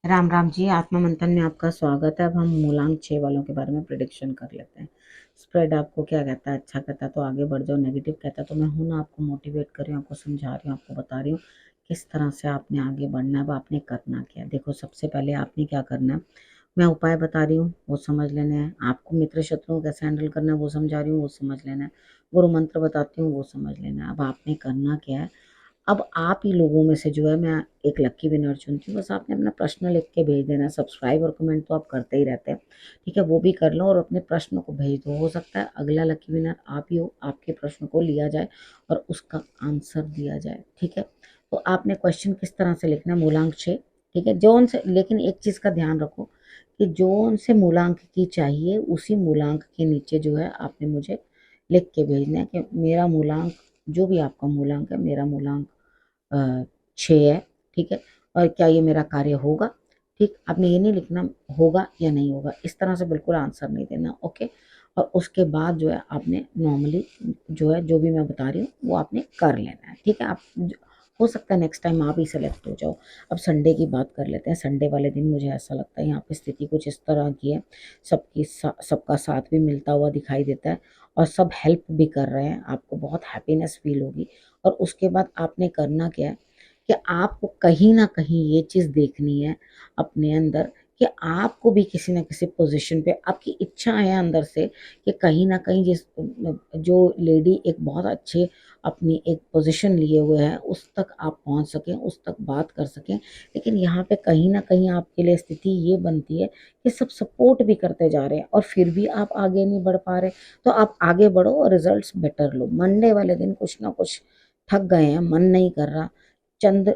राम राम जी। आत्मा मंथन में आपका स्वागत है। अब हम मूलांक 6 वालों के बारे में प्रिडिक्शन कर लेते हैं। स्प्रेड आपको क्या कहता है? अच्छा कहता है तो आगे बढ़ जाओ, नेगेटिव कहता है तो मैं हूं ना, आपको मोटिवेट कर रही हूँ, आपको समझा रही हूँ, आपको बता रही हूँ किस तरह से आपने आगे बढ़ना है। अब आपने करना क्या है? देखो, सबसे पहले आपने क्या करना है, मैं उपाय बता रही हूँ वो समझ लेने हैं। आपको मित्र शत्रुओं को कैसे हैंडल करना है वो समझा रही हूँ, वो समझ लेना है। गुरु मंत्र बताती हूँ, वो समझ लेना है। अब आपने करना क्या है, अब आप ही लोगों में से जो है मैं एक लक्की विनर चुनती हूँ। बस आपने अपना प्रश्न लिख के भेज देना है। सब्सक्राइब और कमेंट तो आप करते ही रहते हैं, ठीक है, वो भी कर लो और अपने प्रश्न को भेज दो। हो सकता है अगला लक्की विनर आप ही हो, आपके प्रश्न को लिया जाए और उसका आंसर दिया जाए, ठीक है। तो आपने क्वेश्चन किस तरह से लिखना है, मूलांक 6, ठीक है। जो उनसे, लेकिन एक चीज़ का ध्यान रखो कि जो उनसे मूलांक की चाहिए उसी मूलांक के नीचे जो है आपने मुझे लिख के भेजना है कि मेरा मूलांक, जो भी आपका मूलांक है, मेरा मूलांक 6 है, ठीक है, और क्या ये मेरा कार्य होगा। ठीक, आपने ये नहीं लिखना होगा या नहीं होगा, इस तरह से बिल्कुल आंसर नहीं देना, ओके। और उसके बाद जो है आपने नॉर्मली जो है, जो भी मैं बता रही हूँ वो आपने कर लेना है, ठीक है। आप हो सकता है नेक्स्ट टाइम आप ही सेलेक्ट हो जाओ। अब संडे की बात कर लेते हैं। संडे वाले दिन मुझे ऐसा लगता है यहाँ पे स्थिति कुछ इस तरह की है, सबका साथ भी मिलता हुआ दिखाई देता है और सब हेल्प भी कर रहे हैं, आपको बहुत हैप्पीनेस फील होगी। और उसके बाद आपने करना क्या है कि आपको कहीं ना कहीं ये चीज़ देखनी है अपने अंदर कि आपको भी किसी न किसी पोजीशन पे, आपकी इच्छा है अंदर से कि कहीं ना कहीं जिस जो लेडी एक बहुत अच्छे अपनी एक पोजीशन लिए हुए है उस तक आप पहुंच सकें, उस तक बात कर सकें। लेकिन यहाँ पे कहीं ना कहीं आपके लिए स्थिति ये बनती है कि सब सपोर्ट भी करते जा रहे हैं और फिर भी आप आगे नहीं बढ़ पा रहे। तो आप आगे बढ़ो और रिजल्ट्स बेटर लो। मंडे वाले दिन कुछ ना कुछ थक गए हैं, मन नहीं कर रहा, चंद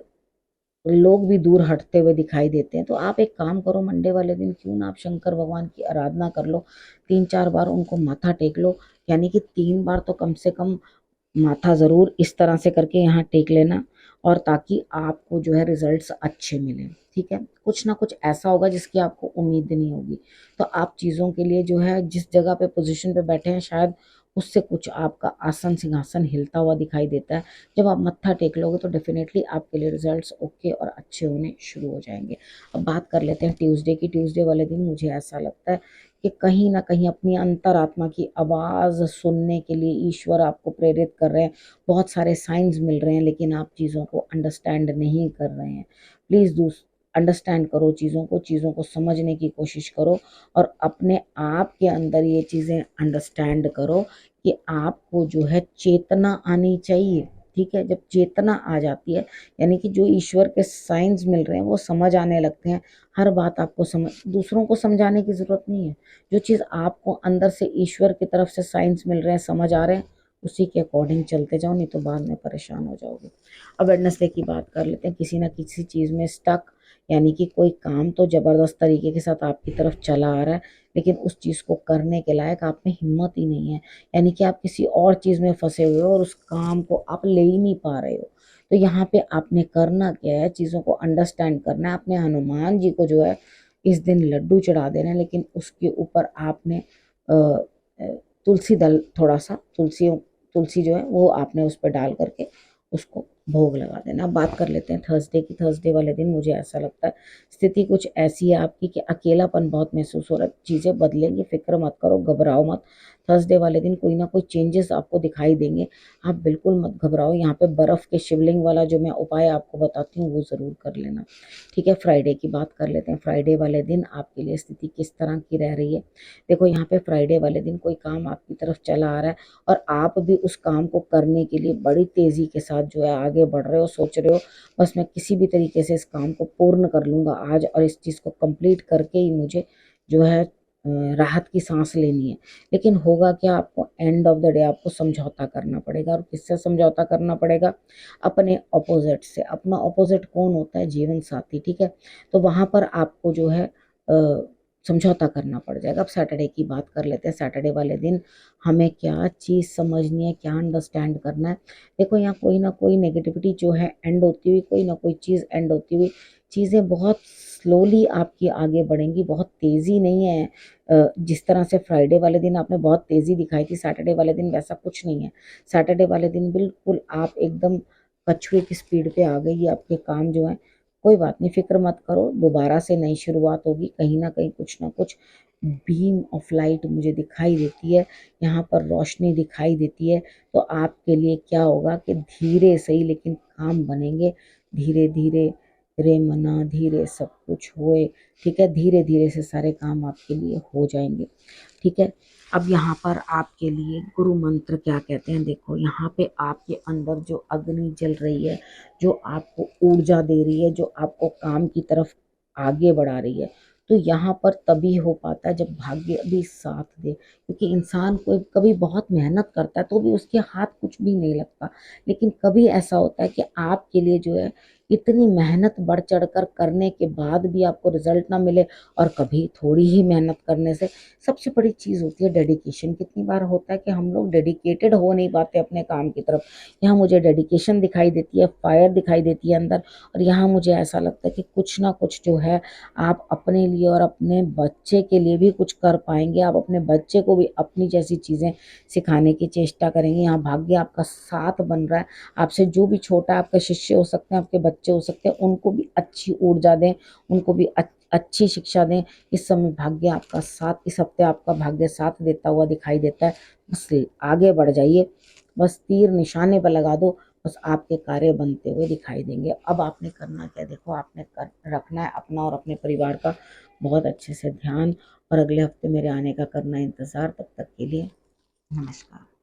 लोग भी दूर हटते हुए दिखाई देते हैं, तो आप एक काम करो, मंडे वाले दिन क्यों ना आप शंकर भगवान की आराधना कर लो। 3-4 बार उनको माथा टेक लो, यानी कि 3 बार तो कम से कम माथा ज़रूर इस तरह से करके यहाँ टेक लेना, और ताकि आपको जो है रिजल्ट्स अच्छे मिलें, ठीक है। कुछ ना कुछ ऐसा होगा जिसकी आपको उम्मीद नहीं होगी, तो आप चीज़ों के लिए जो है जिस जगह पे पोजीशन पे बैठे हैं शायद उससे कुछ आपका आसन सिंहासन हिलता हुआ दिखाई देता है। जब आप मत्था टेक लोगे तो डेफिनेटली आपके लिए रिजल्ट्स ओके और अच्छे होने शुरू हो जाएंगे। अब बात कर लेते हैं ट्यूसडे की। ट्यूसडे वाले दिन मुझे ऐसा लगता है कि कहीं ना कहीं अपनी अंतरात्मा की आवाज़ सुनने के लिए ईश्वर आपको प्रेरित कर रहे हैं। बहुत सारे साइंस मिल रहे हैं लेकिन आप चीज़ों को अंडरस्टैंड नहीं कर रहे हैं। प्लीज़ अंडरस्टैंड करो चीज़ों को समझने की कोशिश करो और अपने आप के अंदर ये चीज़ें अंडरस्टैंड करो कि आपको जो है चेतना आनी चाहिए, ठीक है। जब चेतना आ जाती है यानी कि जो ईश्वर के साइंस मिल रहे हैं वो समझ आने लगते हैं। हर बात आपको समझ, दूसरों को समझाने की ज़रूरत नहीं है। जो चीज़ आपको अंदर से ईश्वर की तरफ से साइंस मिल रहे हैं, समझ आ रहे हैं, उसी के अकॉर्डिंग चलते जाओ, नहीं तो बाद में परेशान हो जाओगे। अब वेडनेसडे की बात कर लेते हैं। किसी ना किसी चीज़ में स्टक, यानी कि कोई काम तो ज़बरदस्त तरीके के साथ आपकी तरफ चला आ रहा है लेकिन उस चीज़ को करने के लायक आप में हिम्मत ही नहीं है, यानी कि आप किसी और चीज़ में फंसे हुए हो और उस काम को आप ले ही नहीं पा रहे हो। तो यहाँ पे आपने करना क्या है, चीज़ों को अंडरस्टैंड करना है। अपने हनुमान जी को जो है इस दिन लड्डू चढ़ा देना है, लेकिन उसके ऊपर आपने तुलसी दल, थोड़ा सा तुलसी जो है वो आपने उस पर डाल करके उसको भोग लगा देना। अब बात कर लेते हैं थर्सडे की। थर्सडे वाले दिन मुझे ऐसा लगता है स्थिति कुछ ऐसी है आपकी कि अकेलापन बहुत महसूस हो रहा है। चीज़ें बदलेंगी, फिक्र मत करो, घबराओ मत। थर्सडे वाले दिन कोई ना कोई चेंजेस आपको दिखाई देंगे, आप बिल्कुल मत घबराओ। यहाँ पे बर्फ़ के शिवलिंग वाला जो मैं उपाय आपको बताती हूँ वो ज़रूर कर लेना, ठीक है। फ्राइडे की बात कर लेते हैं। फ्राइडे वाले दिन आपके लिए स्थिति किस तरह की रह रही है। देखो, यहाँ पे फ्राइडे वाले दिन कोई काम आपकी तरफ चला आ रहा है और आप भी उस काम को करने के लिए बड़ी तेज़ी के साथ जो है आगे बढ़ रहे हो, सोच रहे हो बस मैं किसी भी तरीके से इस काम को पूर्ण कर लूँगा आज और इस चीज़ को कंप्लीट करके ही मुझे जो है राहत की सांस लेनी है। लेकिन होगा क्या, आपको एंड ऑफ द डे आपको समझौता करना पड़ेगा। और किससे समझौता करना पड़ेगा? अपने ऑपोजिट से। अपना ऑपोजिट कौन होता है? जीवन साथी, ठीक है। तो वहाँ पर आपको जो है समझौता करना पड़ जाएगा। अब सैटरडे की बात कर लेते हैं। सैटरडे वाले दिन हमें क्या चीज़ समझनी है, क्या अंडरस्टैंड करना है। देखो, यहाँ कोई ना कोई नेगेटिविटी जो है एंड होती हुई, कोई ना कोई चीज़ एंड होती हुई, चीज़ें बहुत स्लोली आपकी आगे बढ़ेंगी, बहुत तेज़ी नहीं है। जिस तरह से फ्राइडे वाले दिन आपने बहुत तेज़ी दिखाई थी, सैटरडे वाले दिन वैसा कुछ नहीं है। सैटरडे वाले दिन बिल्कुल आप एकदम कछुए की स्पीड पे आ गई। आपके काम जो है कोई बात नहीं, फिक्र मत करो, दोबारा से नई शुरुआत होगी। कहीं ना कहीं कुछ ना कुछ बीम ऑफ लाइट मुझे दिखाई देती है, यहाँ पर रोशनी दिखाई देती है। तो आपके लिए क्या होगा कि धीरे सही लेकिन काम बनेंगे, धीरे धीरे रे मना धीरे सब कुछ होए। ठीक है, धीरे धीरे से सारे काम आपके लिए हो जाएंगे। ठीक है, अब यहाँ पर आपके लिए गुरु मंत्र क्या कहते हैं, देखो यहाँ पे आपके अंदर जो अग्नि जल रही है, जो आपको ऊर्जा दे रही है, जो आपको काम की तरफ आगे बढ़ा रही है, तो यहाँ पर तभी हो पाता है जब भाग्य भी साथ दे। क्योंकि इंसान कोई कभी बहुत मेहनत करता है तो भी उसके हाथ कुछ भी नहीं लगता, लेकिन कभी ऐसा होता है कि आपके लिए जो है इतनी मेहनत बढ़ चढ़ कर करने के बाद भी आपको रिजल्ट ना मिले, और कभी थोड़ी ही मेहनत करने से। सबसे बड़ी चीज़ होती है डेडिकेशन। कितनी बार होता है कि हम लोग डेडिकेटेड हो नहीं पाते अपने काम की तरफ। यहाँ मुझे डेडिकेशन दिखाई देती है, फायर दिखाई देती है अंदर, और यहाँ मुझे ऐसा लगता है कि कुछ ना कुछ जो है आप अपने लिए और अपने बच्चे के लिए भी कुछ कर पाएंगे। आप अपने बच्चे को भी अपनी जैसी चीज़ें सिखाने की चेष्टा करेंगे। यहाँ भाग्य आपका साथ बन रहा है। आपसे जो भी छोटा आपका शिष्य हो सकते हैं, आपके बच्चे हो सकते हैं, उनको भी अच्छी ऊर्जा दें, उनको भी अच्छी शिक्षा दें। इस समय भाग्य आपका साथ, इस हफ्ते आपका भाग्य साथ देता हुआ दिखाई देता है। बस आगे बढ़ जाइए, बस तीर निशाने पर लगा दो, बस आपके कार्य बनते हुए दिखाई देंगे। अब आपने करना क्या, देखो आपने रखना है अपना और अपने परिवार का बहुत अच्छे से ध्यान, और अगले हफ्ते मेरे आने का करना इंतज़ार। तब तक के लिए नमस्कार।